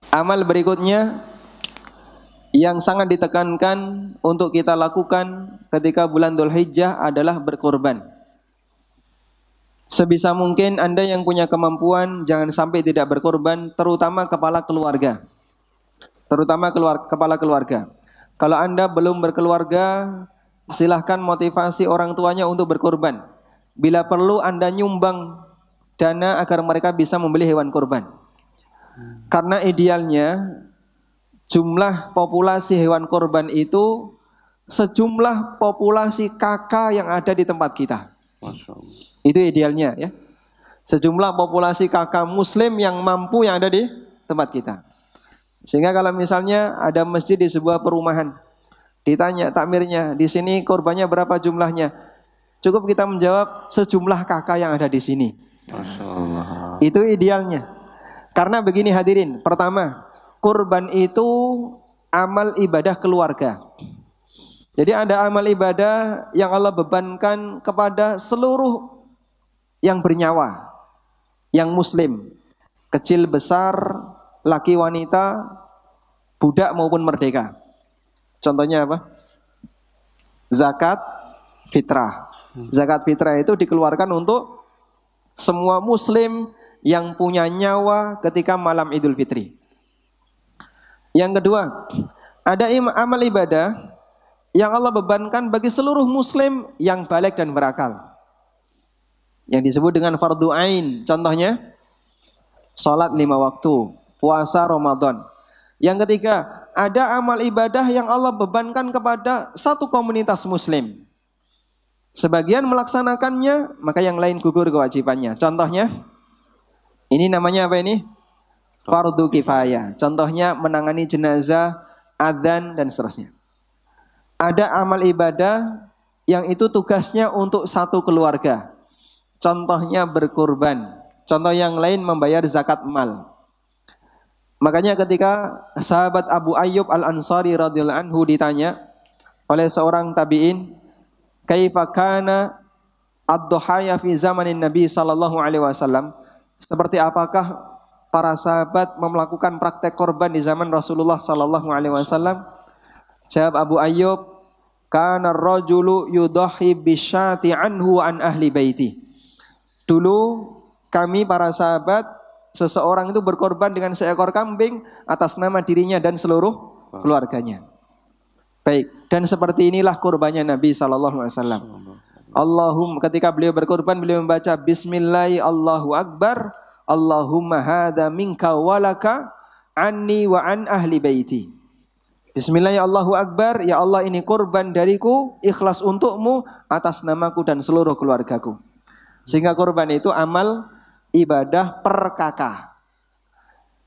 Amal berikutnya yang sangat ditekankan untuk kita lakukan ketika bulan Dzulhijjah adalah berkorban. Sebisa mungkin Anda yang punya kemampuan jangan sampai tidak berkorban, terutama kepala keluarga. Kepala keluarga. Kalau Anda belum berkeluarga, silahkan motivasi orang tuanya untuk berkorban. Bila perlu Anda nyumbang dana agar mereka bisa membeli hewan korban. Karena idealnya jumlah populasi hewan korban itu sejumlah populasi kakak yang ada di tempat kita. Itu idealnya ya. Sejumlah populasi kakak muslim yang mampu yang ada di tempat kita. Sehingga kalau misalnya ada masjid di sebuah perumahan, ditanya takmirnya, di sini korbannya berapa jumlahnya? Cukup kita menjawab sejumlah kakak yang ada di sini. Masya Allah. Itu idealnya. Karena begini hadirin, pertama, kurban itu amal ibadah keluarga. Jadi ada amal ibadah yang Allah bebankan kepada seluruh yang bernyawa, yang muslim, kecil besar, laki wanita, budak maupun merdeka. Contohnya apa? Zakat fitrah. Zakat fitrah itu dikeluarkan untuk semua muslim yang punya nyawa ketika malam Idul Fitri. Yang kedua, ada amal ibadah yang Allah bebankan bagi seluruh muslim yang baligh dan berakal, yang disebut dengan fardu ain. Contohnya salat 5 waktu, puasa Ramadan. Yang ketiga, ada amal ibadah yang Allah bebankan kepada satu komunitas muslim. Sebagian melaksanakannya, maka yang lain gugur kewajibannya. Contohnya, ini namanya apa ini? Fardu kifayah. Contohnya menangani jenazah, adzan dan seterusnya. Ada amal ibadah yang itu tugasnya untuk satu keluarga. Contohnya berkurban. Contoh yang lain membayar zakat mal. Makanya ketika sahabat Abu Ayyub Al-Ansari radhiyallahu anhu ditanya oleh seorang tabi'in, "Kaifa kana ad-duhaya fi zamanin Nabi sallallahu alaihi wasallam?" Seperti apakah para sahabat melakukan praktek korban di zaman Rasulullah sallallahu alaihi wasallam? Jawab Abu Ayyub, "Kana ar-rajulu yudahi bisyati anhu an ahli baiti." Dulu kami para sahabat, seseorang itu berkorban dengan seekor kambing atas nama dirinya dan seluruh keluarganya. Baik, dan seperti inilah kurbannya Nabi sallallahu alaihi wasallam. Allahumma, ketika beliau berkorban, beliau membaca Bismillahi Allahu Akbar, Allahumma hadha minka walaka anni wa an ahli baiti. Bismillahi Allahu Akbar, ya Allah ini korban dariku, ikhlas untukmu, atas namaku dan seluruh keluargaku. Sehingga korban itu amal ibadah per kakak.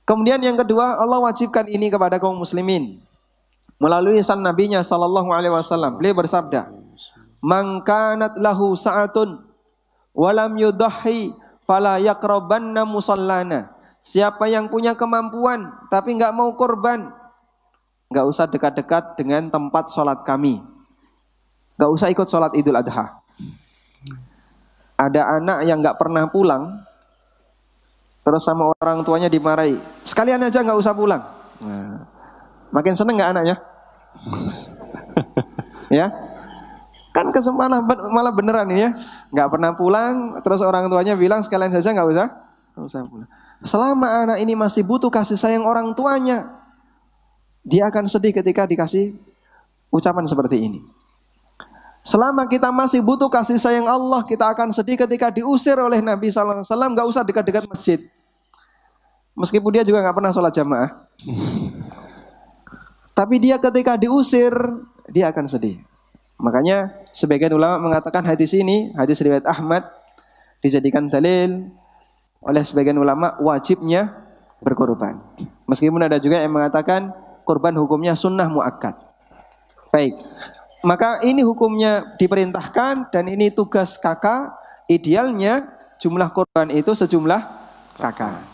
Kemudian yang kedua, Allah wajibkan ini kepada kaum muslimin melalui lisan nabinya sallallahu alaihi wasallam. Beliau bersabda, "Man kanat lahu sa'atun wa lam yudahhi fala yaqrabanna musallana." Siapa yang punya kemampuan tapi enggak mau korban, enggak usah dekat-dekat dengan tempat sholat kami. Enggak usah ikut sholat Idul Adha. Ada anak yang enggak pernah pulang, terus sama orang tuanya dimarahi, "Sekalian aja enggak usah pulang." Nah, makin seneng enggak anaknya? Ya? Kan kesempatan malah beneran ini ya, nggak pernah pulang, terus orang tuanya bilang sekalian saja nggak usah pulang. Selama anak ini masih butuh kasih sayang orang tuanya, dia akan sedih ketika dikasih ucapan seperti ini. Selama kita masih butuh kasih sayang Allah, kita akan sedih ketika diusir oleh Nabi sallallahu alaihi wasallam, nggak usah dekat-dekat masjid. Meskipun dia juga nggak pernah sholat jamaah, tapi dia ketika diusir, dia akan sedih. Makanya sebagian ulama mengatakan hadis ini, hadis riwayat Ahmad, dijadikan dalil oleh sebagian ulama wajibnya berkorban. Meskipun ada juga yang mengatakan korban hukumnya sunnah muakkad. Baik, maka ini hukumnya diperintahkan dan ini tugas kakak. Idealnya jumlah korban itu sejumlah kakak.